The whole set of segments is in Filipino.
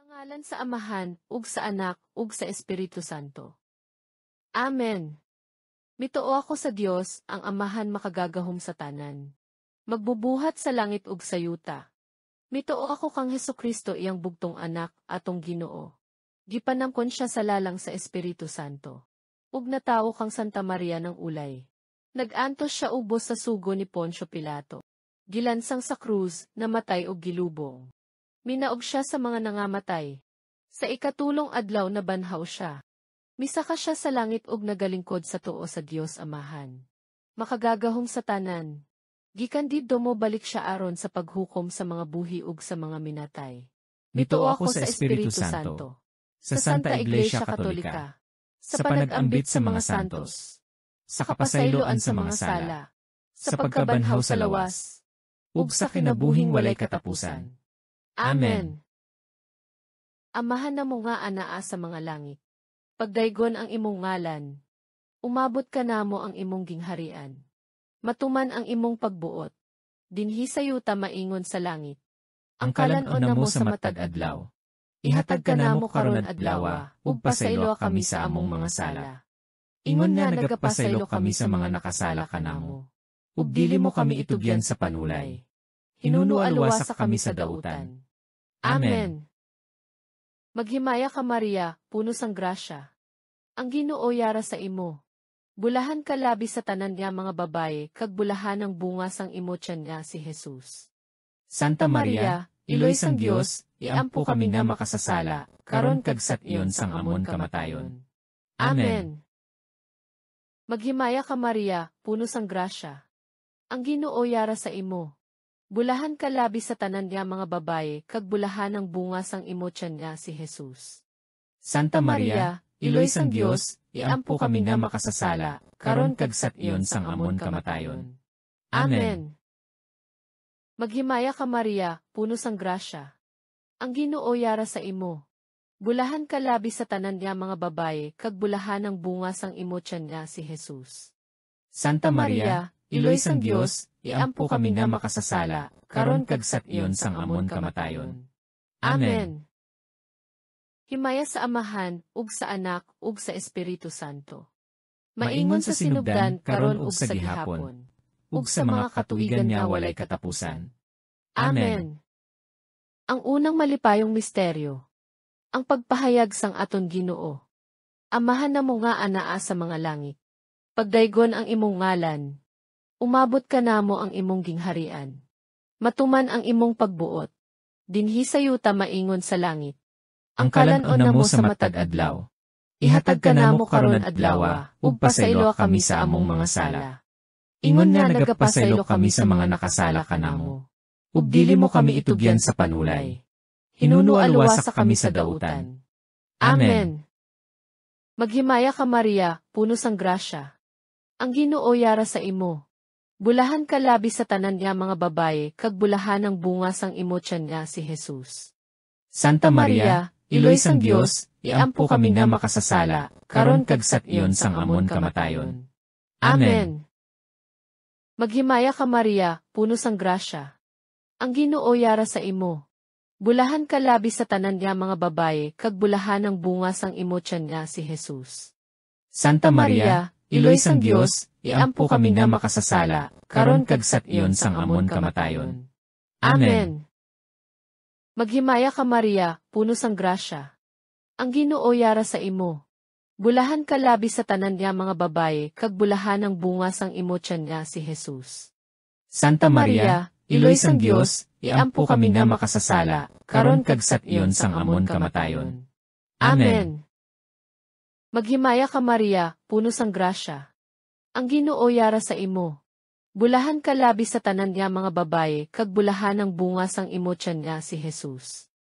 Ngalan sa Amahan, ug sa Anak, ug sa Espiritu Santo. Amen. Mitoo ako sa Dios, ang Amahan makagagahom sa tanan. Magbubuhat sa langit ug sa yuta. Mitoo ako kang Hesukristo iyang bugtong anak, atong Ginoo. Gipanangkon siya sa lalang sa Espiritu Santo. Ug natao kang Santa Maria ng Ulay. Nag-antos siya ubos sa sugo ni Poncio Pilato. Gilansang sa krus, namatay ug gilubong. Minaog siya sa mga nangamatay. Sa ikatulong adlaw na banhaw siya. Misaka siya sa langit ug nagalingkod sa tuo sa Dios Amahan. Makagagahom sa tanan. Gikan didto mo balik siya aron sa paghukom sa mga buhi ug sa mga minatay. Mitoo ako sa Espiritu Santo, sa Santa Iglesia Katolika, sa panag-ambit sa mga santos, sa kapasayloan sa mga sala, sa pagkabanhaw sa lawas, ug sa kinabuhing walay katapusan. Amen. Amahan na mo nga anaa sa mga langit. Pagdaygon ang imong ngalan. Umabot ka namo ang imong gingharian. Matuman ang imong pagbuot. Dinhi sa yuta maingon sa langit. Ang kalan-on namo sa matag adlaw. Ihatag ka namo karon adlawa, ug pasaylo kami sa among mga sala. Ingon nga nagapasaylo kami sa mga nakasala kanamo. Ug dili mo kami itugyan sa panulay. Hinunualwasa kami sa dautan. Amen. Maghimaya ka Maria, puno sang grasya. Ang Ginoo yara sa imo. Bulahan ka labi sa tanan niya mga babaye, kag bulahan ang bunga sang imo tiyan niya si Jesus. Santa Maria, Iloy sang Dios, iampo kami nga makasasala, karon kag sat iyon sang amon kamatayon. Amen. Maghimaya ka Maria, puno sang grasya. Ang Ginoo yara sa imo. Bulahan ka labi sa tanan niya mga babaye, kag bulahan ang bunga sang imo tiyan niya si Jesus. Santa Maria, Iloy sang Dios, iampo kami nga makasasala, karon kag sat iyon sang amon kamatayon. Amen. Maghimaya ka Maria, puno sang grasya. Ang Ginoo yara sa imo. Bulahan ka labi sa tanan niya mga babaye, kag bulahan ang bunga sang imo tiyan niya si Jesus. Santa Maria, Iloy sang Dios, iampo kami nga makasasala, karon kag sat iyon sang amon kamatayon. Amen. Himaya sa Amahan, ug sa Anak, ug sa Espiritu Santo. Maingon sa sinugdan, karon ug sa gihapon, ug sa mga katuigan niya walay katapusan. Amen. Ang unang malipayong misteryo. Ang pagpahayag sang aton Ginoo. Amahan na mo nga anaa sa mga langit. Pagdaygon ang imong ngalan. Umabot ka namo ang imong gingharian. Matuman ang imong pagbuot. Dinhi sa yuta maingon sa langit. Ang kalan-on namo sa matag adlaw. Ihatag ka namo karon adlawa, ug pasaylo kami sa among mga sala. Ingon nga nagapasaylo kami sa mga nakasala kanamo. Ug dili mo kami itugyan sa panulay. Hinunualwasa kami sa dautan. Amen. Maghimaya ka Maria, puno sang grasya. Ang Ginoo yara sa imo. Bulahan ka labi sa tanan niya mga babaye, kag bulahan ang bunga sang imo tiyan niya si Jesus. Santa Maria, Iloy sang Dios, iampo kami nga makasasala, karon kag sat iyon sang amon kamatayon. Amen. Maghimaya ka Maria, puno sang grasya. Ang Ginoo yara sa imo. Bulahan ka labi sa tanan niya mga babaye, kag bulahan ang bunga sang imo tiyan niya si Jesus. Santa Maria, Iloy sang Dios, iampo kami nga makasasala, karon kag sat iyon sang amon kamatayon. Amen. Maghimaya ka Maria, puno sang grasya. Ang Ginoo yara sa imo. Bulahan ka labi sa tanan niya mga babaye, kag bulahan ang bunga sang imo tiyan niya si Jesus. Santa Maria, Iloy sang Dios, iampo kami nga makasasala, karon kag sat iyon sang amon kamatayon. Amen. Maghimaya ka Maria, puno sang grasya. Ang Ginoo yara sa imo. Bulahan ka labi sa tanan niya mga babaye, kag bulahan ang bunga sang imo tiyan niya si Jesus.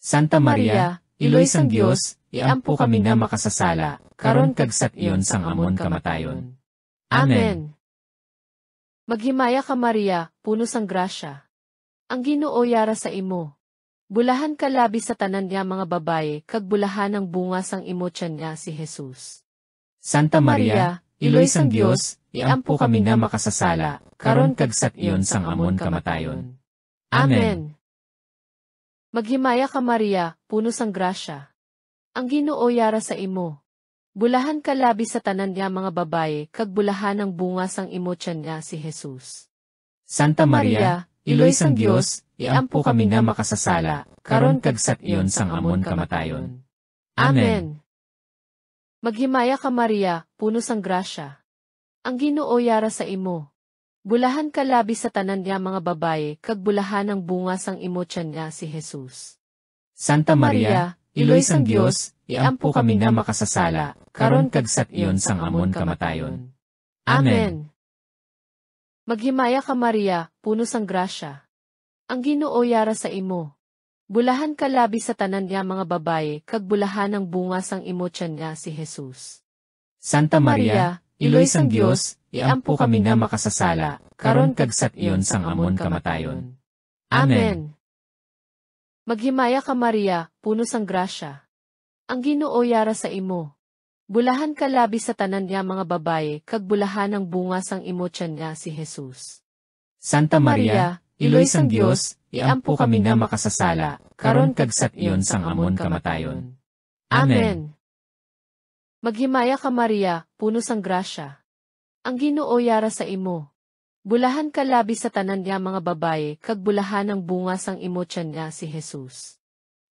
Santa Maria, Iloy sang Dios, iampo kami nga makasasala, karon kag sat iyon sang amon kamatayon. Amen. Maghimaya ka Maria, puno sang grasya. Ang Ginoo yara sa imo. Bulahan ka labi sa tanan niya mga babaye, kag bulahan ang bunga sang imo tiyan niya si Jesus. Santa Maria, Iloy sang Dios, iampo kami nga makasasala, karon kag sat iyon sang amon kamatayon. Amen. Maghimaya ka Maria, puno sang grasya. Ang Ginoo yara sa imo. Bulahan ka labi sa tanan niya mga babaye, kag bulahan ang bunga sang imo tiyan niya si Jesus. Santa Maria, Iloy sang Dios, iampo kami nga makasasala, karon kag sat iyon sang amon kamatayon. Amen. Maghimaya ka Maria, puno sang grasya. Ang Ginoo yara sa imo. Bulahan ka labi sa tanan niya mga babaye, kag bulahan ang bunga sang imo tiyan niya si Jesus. Santa Maria, Iloy sang Dios, iampo kami nga makasasala, karon kag sat iyon sang amon kamatayon. Amen. Maghimaya ka Maria, puno sang grasya. Ang Ginoo yara sa imo. Bulahan ka labi sa tanan niya mga babaye, kag bulahan ang bunga sang imo tiyan niya si Jesus. Santa Maria, Iloy sang Dios, iampo kami nga makasasala, karon kag sat iyon sang amon kamatayon. Amen. Maghimaya ka Maria, puno sang grasya. Ang Ginoo yara sa imo. Bulahan ka labi sa tanan niya mga babaye, kag bulahan ang bunga sang imo tiyan niya si Jesus. Santa Maria, Iloy sang Dios, iampo kami nga makasasala, karon kag sat iyon sang amon kamatayon. Amen. Maghimaya ka Maria, puno sang grasya. Ang Ginoo yara sa imo. Bulahan ka labi sa tanan niya mga babaye, kag bulahan ang bunga sang imo tiyan niya si Jesus.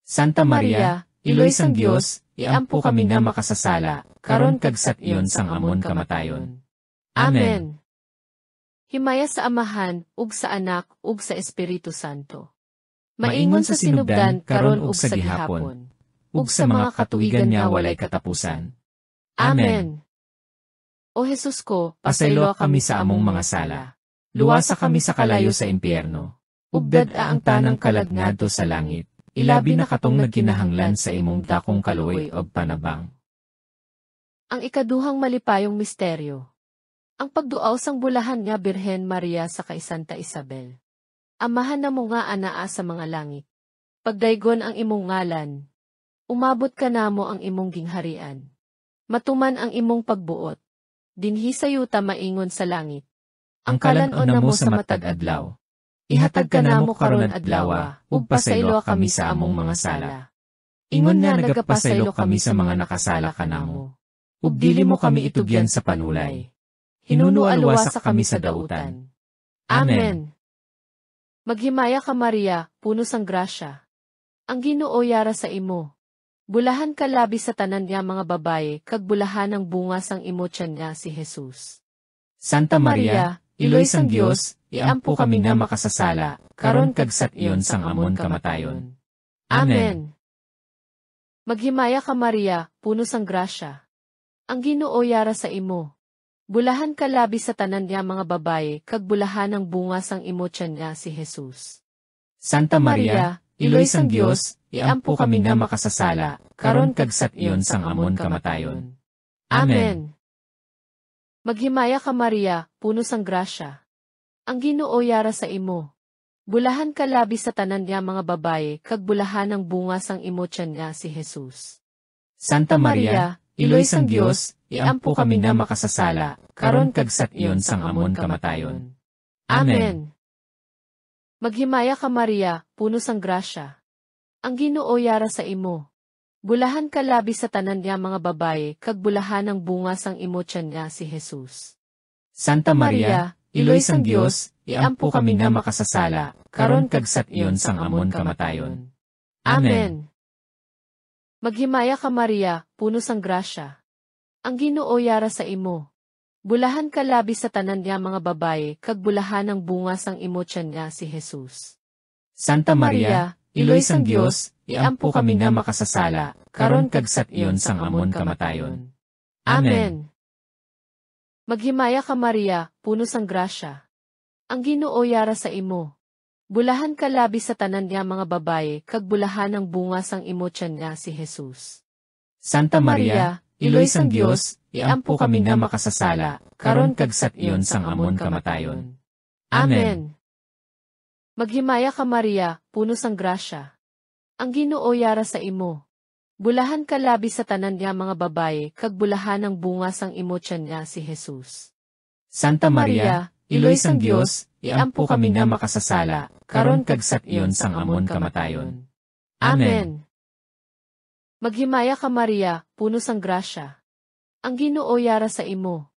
Santa Maria, Iloy sang Dios, iampo kami nga makasasala, karon kag sat iyon sang amon kamatayon. Amen. Himaya sa Amahan, ug sa Anak, ug sa Espiritu Santo. Maingon sa sinugdan, karon ug sa gihapon, ug sa mga katuigan nga walay katapusan. Amen. O Jesus ko, Pasaylo kami sa among mga sala. Luwasa kami sa kalayo sa impyerno. Ugdad ang tanang kalagnado sa langit. Ilabi na katong nagkinahanglan sa imong dakong kaluoy o panabang. Ang ikaduhang malipayong misteryo. Ang pagduaw sang bulahan nga Birhen Maria sa kay Santa Isabel. Amahan na mo nga anaa sa mga langit. Pagdaygon ang imong ngalan. Umabot ka namo ang imong gingharian. Matuman ang imong pagbuot. Dinhi sa yuta maingon sa langit. Ang kalan-on na mo sa matag adlaw. Ihatag ka namo karon adlawa, ug pasaylo kami sa among mga sala. Ingon nga nagapasaylo kami sa mga nakasala kanamo. Ug dili mo kami itugyan sa panulay. Hinunualwasa kami sa dautan. Amen. Maghimaya ka Maria, puno sang grasya. Ang Ginoo yara sa imo. Bulahan ka labi sa tanan niya mga babaye, kag bulahan ang bunga sang imo tiyan niya si Jesus. Santa Maria, Iloy sang Dios, iampo kami nga makasasala, karon kag sat iyon sang amon kamatayon. Amen. Maghimaya ka Maria, puno sang grasya. Ang Ginoo yara sa imo. Bulahan ka labi sa tanan niya mga babaye, kag bulahan ang bunga sang imo tiyan niya si Jesus. Santa Maria, Iloy sang Dios, iampo kami nga makasasala, karon kag sat iyon sang amon kamatayon. Amen. Maghimaya ka Maria, puno sang grasya. Ang Ginoo yara sa imo. Bulahan ka labi sa tanan niya mga babaye, kag bulahan ang bunga sang imo tiyan niya si Jesus. Santa Maria, Iloy sang Dios, iampo kami nga makasasala, karon kag sat iyon sang amon kamatayon. Amen. Maghimaya ka Maria, puno sang grasya. Ang Ginoo yara sa imo. Bulahan ka labi sa tanan niya mga babaye, kag bulahan ang bunga sang imo tiyan niya si Jesus. Santa Maria, Iloy sang Dios, iampo kami nga makasasala, karon kag sat iyon sang amon kamatayon. Amen. Maghimaya ka Maria, puno sang grasya. Ang Ginoo yara sa imo. Bulahan ka labi sa tanan niya mga babaye, kag bulahan ang bunga sang imo tiyan niya si Jesus. Santa Maria, Iloy sang Dios, iampo kami nga makasasala, karon kag sat iyon sang amon kamatayon. Amen. Maghimaya ka Maria, puno sang grasya. Ang Ginoo yara sa imo. Bulahan ka labi sa tanan niya mga babaye, kag bulahan ang bunga sang imo tiyan niya si Jesus. Santa Maria, Iloy sang Dios, iampo kami nga makasasala, karon kag sat iyon sang amon kamatayon. Amen. Maghimaya ka Maria, puno sang grasya. Ang Ginoo yara sa imo. Bulahan ka labi sa tanan niya mga babaye, kag bulahan ang bunga sang imo tiyan niya si Jesus. Santa Maria, Iloy sang Dios, iampo kami nga makasasala, karon kag sat iyon sang amon kamatayon. Amen. Maghimaya ka Maria, puno sang grasya. Ang Ginoo yara sa imo.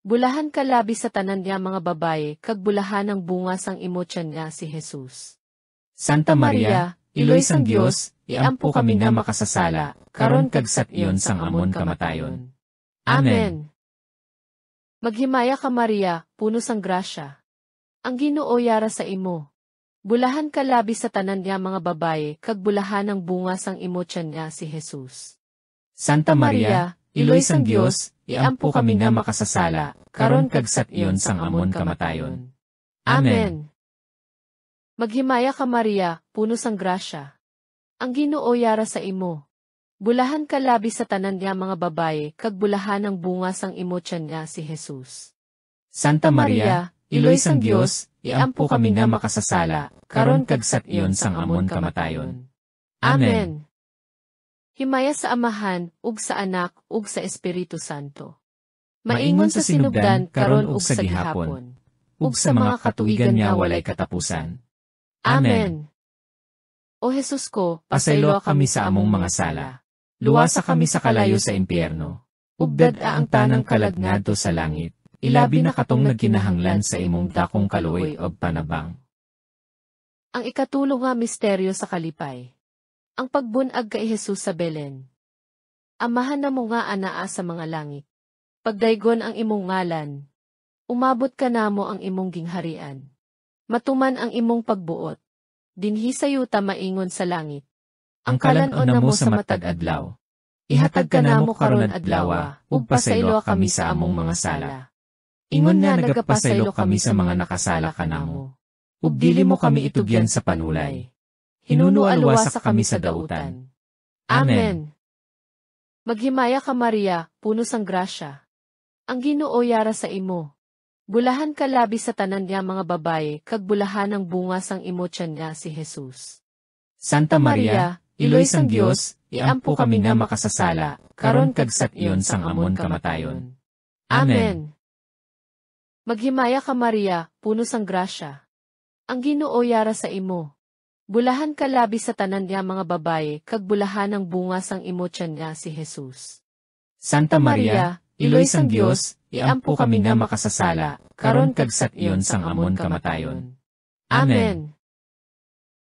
Bulahan ka labi sa tanan niya mga babaye, kag bulahan ang bunga sang imo tiyan niya si Jesus. Santa Maria, Iloy sang Dios, iampo kami nga makasasala, karon kag sat iyon sang amon kamatayon. Amen. Maghimaya ka Maria, puno sang grasya. Ang Ginoo yara sa imo. Bulahan ka labi sa tanan niya mga babaye, kag bulahan ang bunga sang imo tiyan niya si Jesus. Santa Maria, Iloy sang Dios, iampo kami nga makasasala, karon kag sat iyon sang amon kamatayon. Amen. Maghimaya ka Maria, puno sang grasya. Ang Ginoo yara sa imo. Bulahan ka labi sa tanan niya mga babaye, kag bulahan ang bunga sang imo tiyan niya si Jesus. Santa Maria, Iloy sang Dios, iampo kami nga makasasala, karon kag sat iyon sang amon kamatayon. Amen. Himaya sa Amahan, ug sa Anak, ug sa Espiritu Santo. Maingon sa sinugdan, karon ug sa gihapon, ug sa mga katuigan nga walay katapusan. Amen. O Jesus ko, Pasaylo kami sa among mga sala. Luwasa kami sa kalayo sa impyerno. Ug dad-a ang tanang kalag ngadto sa langit. Ilabi na katong nagkinahanglan sa imong dakong kaluoy og panabang. Ang ikatulo nga misteryo sa kalipay. Ang pagbunag kay Jesus sa Belen. Amahan na mo nga anaa sa mga langit. Pagdaygon ang imong ngalan. Umabot ka namo ang imong gingharian. Matuman ang imong pagbuot. Dinhi sayo ta maingon sa langit. Ang kalan-on na mo sa matag adlaw. Ihatag ka namo karon adlawa, ug pasaylo kami sa among mga sala. Ingon nga nagapasaylo kami sa mga nakasala kanamo. Ug dili mo kami itugyan sa panulay. Hinunualwasa kami sa dautan. Amen. Maghimaya ka Maria, puno sang grasya. Ang Ginoo yara sa imo. Bulahan ka labi sa tanan niya mga babaye, kag bulahan ang bunga sang imo tiyan niya si Jesus. Santa Maria, Iloy sang Dios, iampo kami nga makasasala, karon kag sat iyon sang amon kamatayon. Amen. Maghimaya ka Maria, puno sang grasya. Ang Ginoo yara sa imo. Bulahan ka labi sa tanan niya mga babaye, kag bulahan ang bunga sang imo tiyan niya si Jesus. Santa Maria, Iloy sang Dios, iampo kami nga makasasala, karon kag sat iyon sang amon kamatayon. Amen.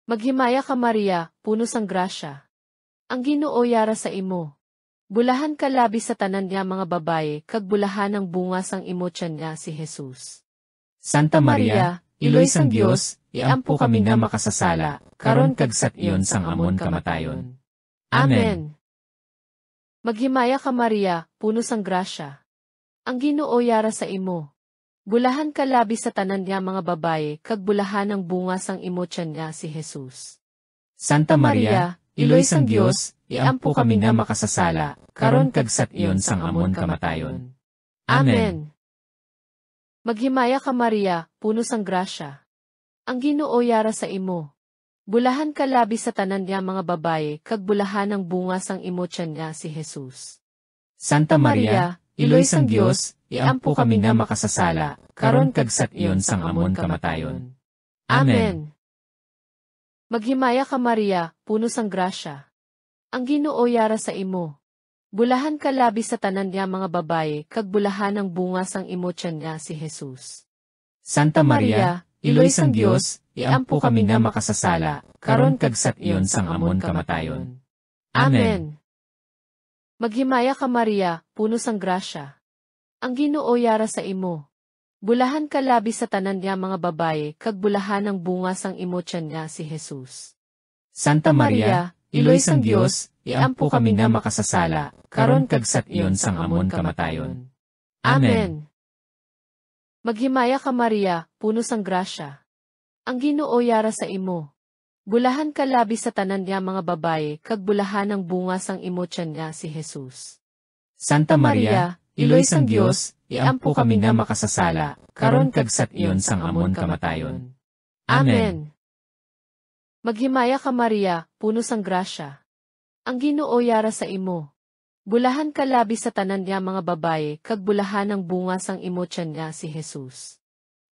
Maghimaya ka Maria, puno sang grasya. Ang Ginoo yara sa imo. Bulahan ka labi sa tanan niya mga babaye, kag bulahan ang bunga sang imo tiyan niya si Jesus. Santa Maria, Iloy sang Dios, iampo kami nga makasasala, karon kag sat iyon sang amon kamatayon. Amen. Maghimaya ka Maria, puno sang grasya. Ang Ginoo yara sa imo. Bulahan ka labi sa tanan niya mga babaye, kag bulahan ang bunga sang imo tiyan niya si Jesus. Santa Maria, Iloy sang Dios, iampo kami nga makasasala, karon kag sat iyon sang amon kamatayon. Amen. Maghimaya ka Maria, puno sang grasya. Ang Ginoo yara sa imo. Bulahan ka labi sa tanan niya mga babaye, kag bulahan ang bunga sang imo tiyan niya si Jesus. Santa Maria, Iloy sang Dios, iampo kami nga makasasala, karon kag sat iyon sang amon kamatayon. Amen. Maghimaya ka Maria, puno sang grasya. Ang Ginoo yara sa imo. Bulahan ka labi sa tanan niya mga babaye, kag bulahan ang bunga sang imo tiyan niya si Jesus. Santa Maria, Iloy sang Dios, iampo kami nga makasasala, karon kag sat iyon sang amon kamatayon. Amen. Maghimaya ka Maria, puno sang grasya. Ang Ginoo yara sa imo. Bulahan ka labi sa tanan niya mga babaye, kag bulahan ang bunga sang imo tiyan niya si Jesus. Santa Maria, Iloy sang Dios, iampo kami nga makasasala, karon kag sat iyon sang amon kamatayon. Amen. Maghimaya ka Maria, puno sang grasya. Ang Ginoo yara sa imo. Bulahan ka labi sa tanan niya mga babaye, kag bulahan ang bunga sang imo tiyan niya si Jesus. Santa Maria, Iloy sang Dios, iampo kami nga makasasala, karon kag sat iyon sang amon kamatayon. Amen. Maghimaya ka Maria, puno sang grasya. Ang Ginoo yara sa imo. Bulahan ka labi sa tanan niya mga babaye, kag bulahan ang bunga sang imo tiyan niya si Jesus.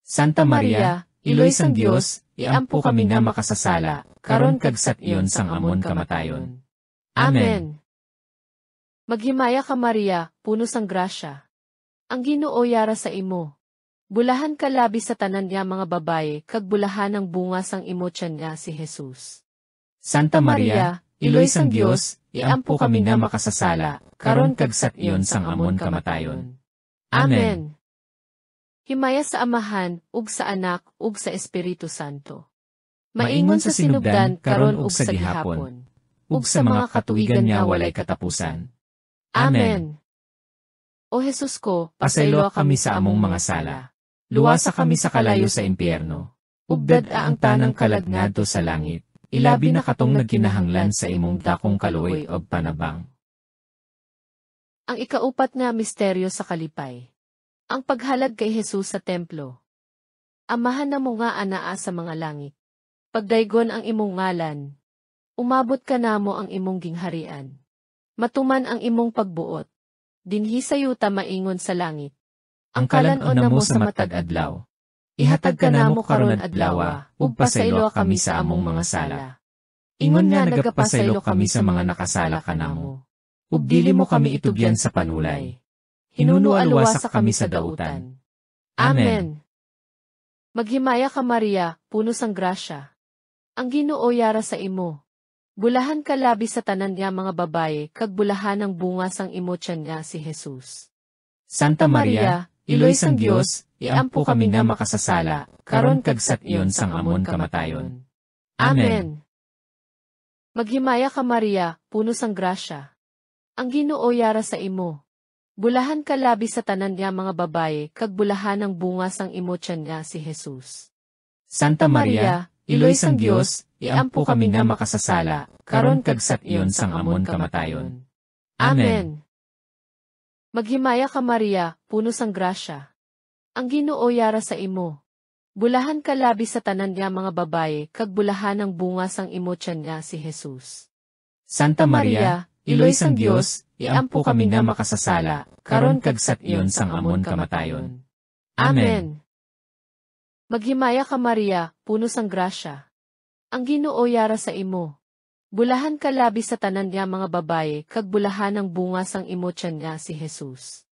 Santa Maria, Iloy sang Dios, iampo kami nga makasasala, karon kag sat iyon sang amon kamatayon. Amen. Maghimaya ka Maria, puno sang grasya. Ang Ginoo yara sa imo. Bulahan ka labi sa tanan niya mga babaye, kag bulahan ang bunga sang imo tiyan nga si Jesus. Santa Maria, iloy sang Dios, iampo kami nga makasasala, karon kag sat iyon sang amon kamatayon. Amen. Himaya sa Amahan, ug sa Anak, ug sa Espiritu Santo. Maingon sa sinugdan, karon ug sa gihapon, ug sa mga katuigan niya walay katapusan. Amen. O Jesus ko, Pasaylo kami sa among mga sala. Luwasa kami sa kalayo sa impyerno. Ugdad ang tanang kaladngadto sa langit. Ilabi na katong nagkinahanglan sa imong dakong kaluoy og panabang. Ang ikaupat nga misteryo sa kalipay. Ang paghalad kay Jesus sa templo. Amahan na mo nga anaa sa mga langit. Pagdaygon ang imong ngalan. Umabot ka namo ang imong gingharian. Matuman ang imong pagbuot. Dinhi sayo ta maingon sa langit. Ang kalan-on namo sa matag adlaw. Ihatag ka namo karon adlaw, ug pasaylo kami sa among mga sala. Ingon nga nagapasaylo kami sa mga nakasala kanamo. Ug dili mo kami itugyan sa panulay. Hinunualuwasa kami sa dautan. Amen. Maghimaya ka Maria, puno sang grasya. Ang Ginoo yara sa imo. Bulahan ka labi sa tanan niya mga babaye, kag bulahan ang bunga sang imo tiyan nga si Jesus. Santa Maria, iloy sang Dios, iampo kami nga makasasala, karon kag sat iyon sang amon kamatayon. Amen. Maghimaya ka Maria, puno sang grasya. Ang Ginoo yara sa imo. Bulahan ka labi sa tanan niya mga babaye, kag bulahan ang bunga sang imo tiyan nga si Jesus. Santa Maria, iloy sang Dios, iampo kami nga makasasala, karon kag sat iyon sang amon kamatayon. Amen. Maghimaya ka Maria, puno sang grasya. Ang Ginoo yara sa imo. Bulahan ka labi sa tanan niya mga babaye, kag bulahan ang bunga sang imo tiyan nga si Jesus. Santa Maria, iloy sang Dios, iampo kami nga makasasala, karon kag sat iyon sang amon kamatayon. Amen. Maghimaya ka Maria, puno sang grasya. Ang Ginoo yara sa imo. Bulahan ka labi sa tanan niya mga babaye, kag bulahan ang bunga sang imo tiyan nga si Jesus.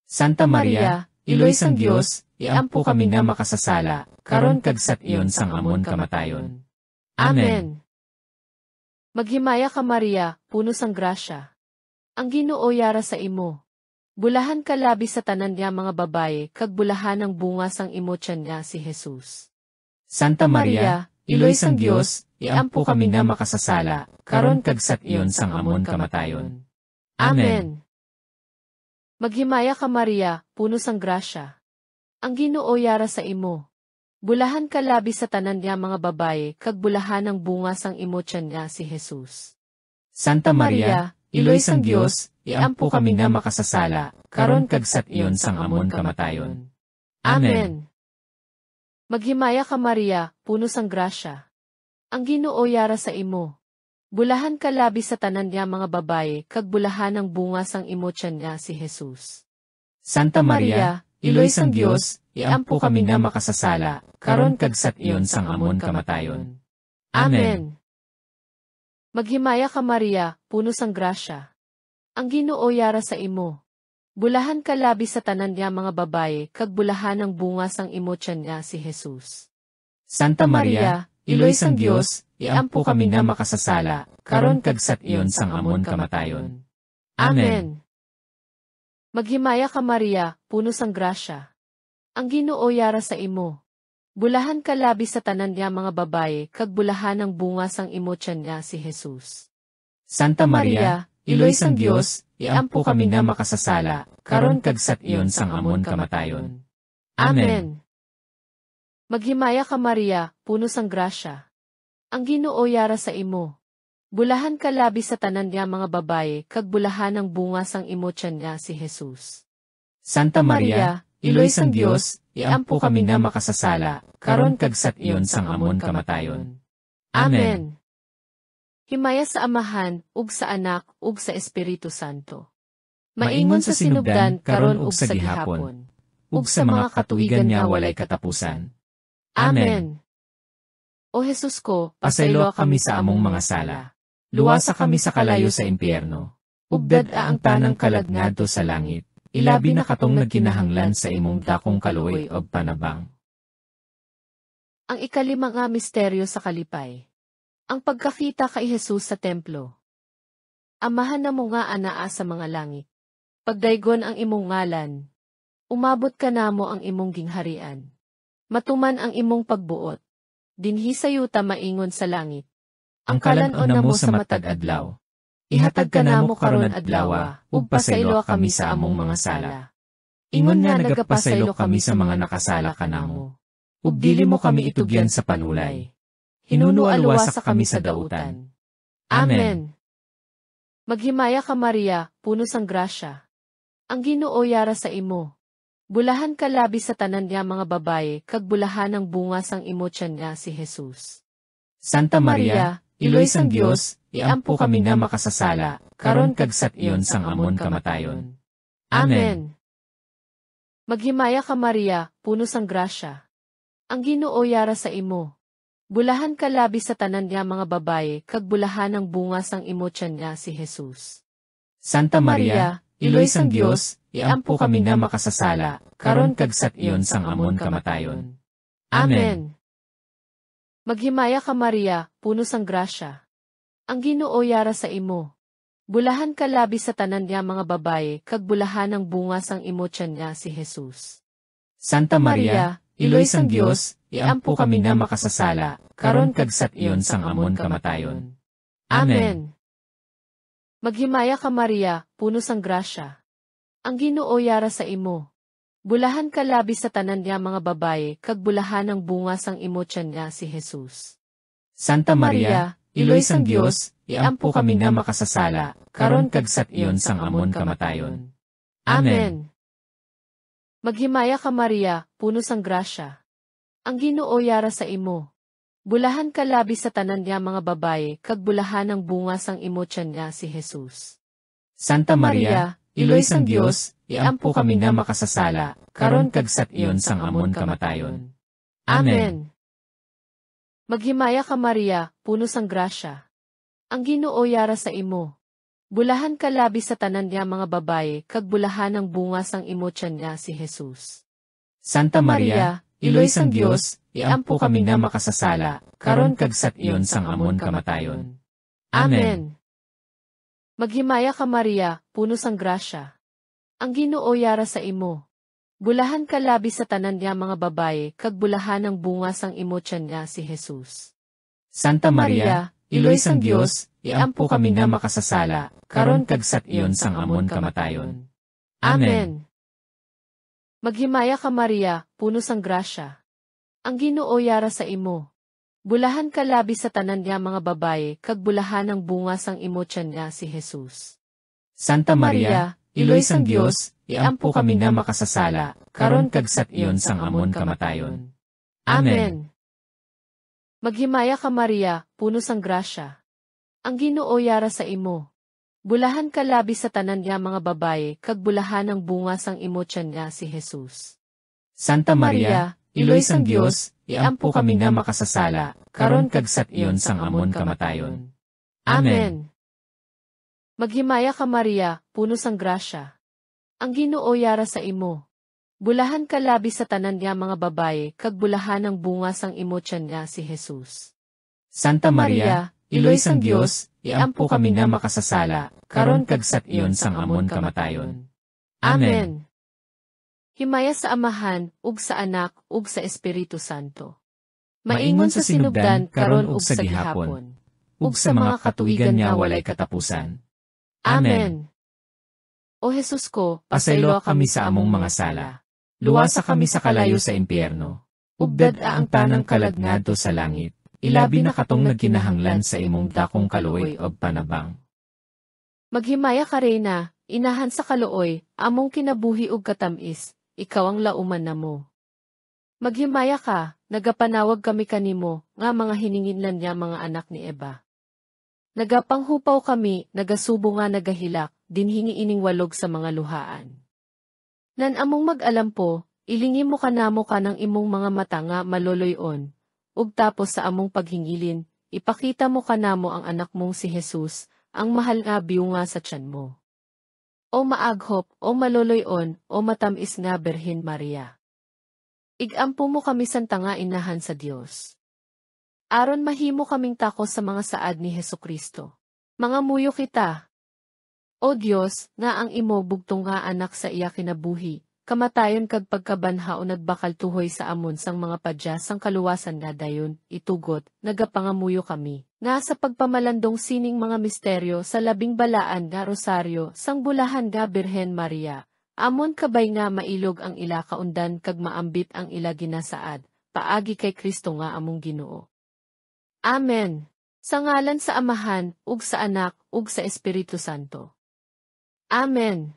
Santa Maria, iloy sang Dios, iampo kami nga makasasala, karon kag sat iyon sang amon kamatayon. Amen. Maghimaya ka Maria, puno sang grasya. Ang Ginoo yara sa imo. Bulahan ka labi sa tanan niya mga babaye, kag bulahan ang bunga sang imo tiyan nga si Jesus. Santa Maria, iloy sang Dios, iampo kami nga makasasala, karon kag sat iyon sang amon kamatayon. Amen. Maghimaya ka Maria, puno sang grasya. Ang Ginoo yara sa imo. Bulahan ka labi sa tanan niya mga babaye, kag bulahan ang bunga sang imo tiyan nga si Jesus. Santa Maria, iloy sang Dios, iampo kami nga makasasala, karon kag sat iyon sang amon kamatayon. Amen. Maghimaya ka Maria, puno sang grasya. Ang Ginoo yara sa imo. Bulahan ka labi sa tanan niya mga babaye, kag bulahan ang bunga sang imo tiyan nga si Jesus. Santa Maria, iloy sang Dios, iampo kami nga makasasala, karon kag sat iyon sang amon kamatayon. Amen. Maghimaya ka Maria, puno sang grasya. Ang Ginoo yara sa imo. Bulahan ka labi sa tanan niya mga babaye, kag bulahan ang bunga sang imo tiyan nga si Jesus. Santa Maria, iloy sang Dios, iampo kami nga makasasala, karon kag sat iyon sang amon kamatayon. Amen. Maghimaya ka Maria, puno sang grasya. Ang Ginoo yara sa imo. Bulahan ka labi sa tanan niya mga babaye, kag bulahan ang bunga sang imo tiyan nga si Jesus. Santa Maria, iloy sang Dios, iampo kami nga makasasala, karon kag sat iyon sang amon kamatayon. Amen. Maghimaya ka Maria, puno sang grasya. Ang Ginoo yara sa imo. Bulahan ka labi sa tanan niya mga babaye, kag bulahan ang bunga sang imo tiyan nga si Jesus. Santa Maria, iloy sang Dios, iampo kami nga makasasala, karon kag sat iyon sang amon kamatayon. Amen. Himaya sa Amahan, ug sa Anak, ug sa Espiritu Santo. Maingon sa sinugdan, karon ug sa gihapon, ug sa mga katuigan niya walay katapusan. Amen. O Jesus ko, Pasaylo kami sa among mga sala. Luwasa kami sa kalayo sa impyerno. Ubdad ang tanang kaladngadto sa langit. Ilabi na katong nagkinahanglan sa imong dakong kaluoy o panabang. Ang ikalimang nga misteryo sa kalipay. Ang pagkakita kay Jesus sa templo. Amahan na mo nga anaa sa mga langit. Pagdaygon ang imong ngalan. Umabot ka namo ang imong gingharian. Matuman ang imong pagbuot. Dinhi sayuta maingon sa langit. Ang kalan-on na mo sa matag adlaw. Ihatag ka namo karon adlaw, ug pasaylo kami sa among mga sala. Ingon nga nagapasaylo kami sa mga nakasala kanamo. Ug dili mo kami itugyan sa panulay. Hinunualwasa kami sa dautan. Amen. Maghimaya ka Maria, puno sang grasya. Ang Ginoo yara sa imo. Bulahan ka labi sa tanan niya mga babaye, kag bulahan ang bunga sang imo tiyan nga si Jesus. Santa Maria, Iloy sang Dios, iampo kami nga makasasala, karon kag sat-iyon sang amon kamatayon. Amen. Maghimaya ka Maria, puno sang grasya. Ang Ginoo yara sa imo. Bulahan ka labi sa tanan niya mga babaye, kag bulahan ang bunga sang imo tiyan nga si Jesus. Santa Maria, Iloy sang Dios, iampo kami nga makasasala, karon kag sat-iyon sang amon kamatayon. Amen. Maghimaya ka Maria, puno sang grasya. Ang Ginoo yara sa imo. Bulahan ka labi sa tanan niya mga babaye, kag bulahan ang bunga sang imo tiyan nga si Jesus. Santa Maria, Iloy sang Dios, iampo kami nga makasasala, karon kag sat-iyon sang amon kamatayon. Amen. Maghimaya ka Maria, puno sang grasya. Ang Ginoo yara sa imo. Bulahan ka labi sa tanan niya mga babaye, kag bulahan ang bunga sang imo tiyan nga si Jesus. Santa Maria, Iloy sang Dios, iampo kami nga makasasala, karon kag sat-iyon sang amon kamatayon. Amen. Maghimaya ka Maria, puno sang grasya. Ang Ginoo yara sa imo. Bulahan ka labi sa tanan niya mga babaye, kag bulahan ang bunga sang imo tiyan nga si Jesus. Santa Maria, Iloy sang Dios, iampo kami nga makasasala, karon kag sat-iyon sang amon kamatayon. Amen. Maghimaya ka Maria, puno sang grasya. Ang Ginoo yara sa imo. Bulahan ka labi sa tanan niya mga babaye, kag bulahan ang bunga sang imo tiyan nga si Jesus. Santa Maria, Iloy sang Dios, iampo kami nga makasasala, karon kag sat-iyon sang amon kamatayon. Amen. Maghimaya ka Maria, puno sang grasya. Ang Ginoo yara sa imo. Bulahan ka labi sa tanan niya mga babaye, kag bulahan ang bunga sang imo tiyan nga si Jesus. Santa Maria, Iloy sang Dios, iampo kami nga makasasala, karon kag sat-iyon sang amon kamatayon. Amen. Maghimaya ka Maria, puno sang grasya. Ang Ginoo yara sa imo. Bulahan ka labi sa tanan niya mga babaye, kag bulahan ang bunga sang imo tiyan nga si Jesus. Santa Maria, Iloy sang Dios, iampo kami nga makasasala, karon kag sat-iyon sang amon kamatayon. Amen. Maghimaya ka Maria, puno sang grasya. Ang Ginoo yara sa imo. Bulahan ka labi sa tanan niya mga babaye, kag bulahan ang bunga sang imo tiyan nga si Jesus. Santa Maria, Iloy sang Dios, iampo kami nga makasasala, karon kag sat-iyon sang amon kamatayon. Amen. Maghimaya ka Maria, puno sang grasya. Ang Ginoo yara sa imo. Bulahan ka labi sa tanan niya mga babaye, kag bulahan ang bunga sang imo tiyan nga si Jesus. Santa Maria, Iloy sang Dios, iampo kami nga makasasala, karon kag sat-iyon sang amon kamatayon. Amen. Himaya sa Amahan, ug sa Anak, ug sa Espiritu Santo. Maingon sa sinugdan, karon ug sa gihapon, ug sa mga katuigan nga walay katapusan. Amen. O Jesus ko, Pasaylo kami sa among mga sala. Luwasa kami sa kalayo sa impyerno. Ubdad ang tanang kaladngadto sa langit. Ilabi na katong nagkinahanglan sa imong dakong kaluoy o panabang. Maghimaya ka Reyna, inahan sa kaluoy, among kinabuhi ug katamis, ikaw ang lauman namo. Maghimaya ka, nagapanawag kami kanimo, nga mga hininginlan niya mga anak ni Eva. Nagapanghupaw kami, nagasubo nga nagahilak, dinhingi ining walog sa mga luhaan. Nan among mag-alam po, Ilingi mo kanamo ka ng imong mga mata nga maloloyon, ug tapos sa among paghingilin, ipakita mo kanamo ang anak mong si Jesus, ang mahal nga biyunga sa tiyan mo. O maaghop, o maloloyon, o matamis nga Berhen Maria. Igampo mo kami santa nga inahan sa Dios. Aron mahimo kaming takos sa mga saad ni Hesukristo. Mga muyo kita. O Dios, nga ang imo bugtong nga anak sa iya kinabuhi, kamatayon kag pagkabanhaon nagbakal tuhoy sa amon sang mga padya sang kaluwasan nga dayon, itugot, nagapangamuyo kami, nga sa pagpamalandong sining mga misteryo sa labing balaan nga rosaryo sang bulahan nga Birhen Maria, amon kabay nga mailog ang ila kaundan kag maambit ang ila ginasaad, paagi kay Kristo nga among Ginoo. Amen. Sa ngalan sa Amahan, ug sa Anak, ug sa Espiritu Santo. Amen.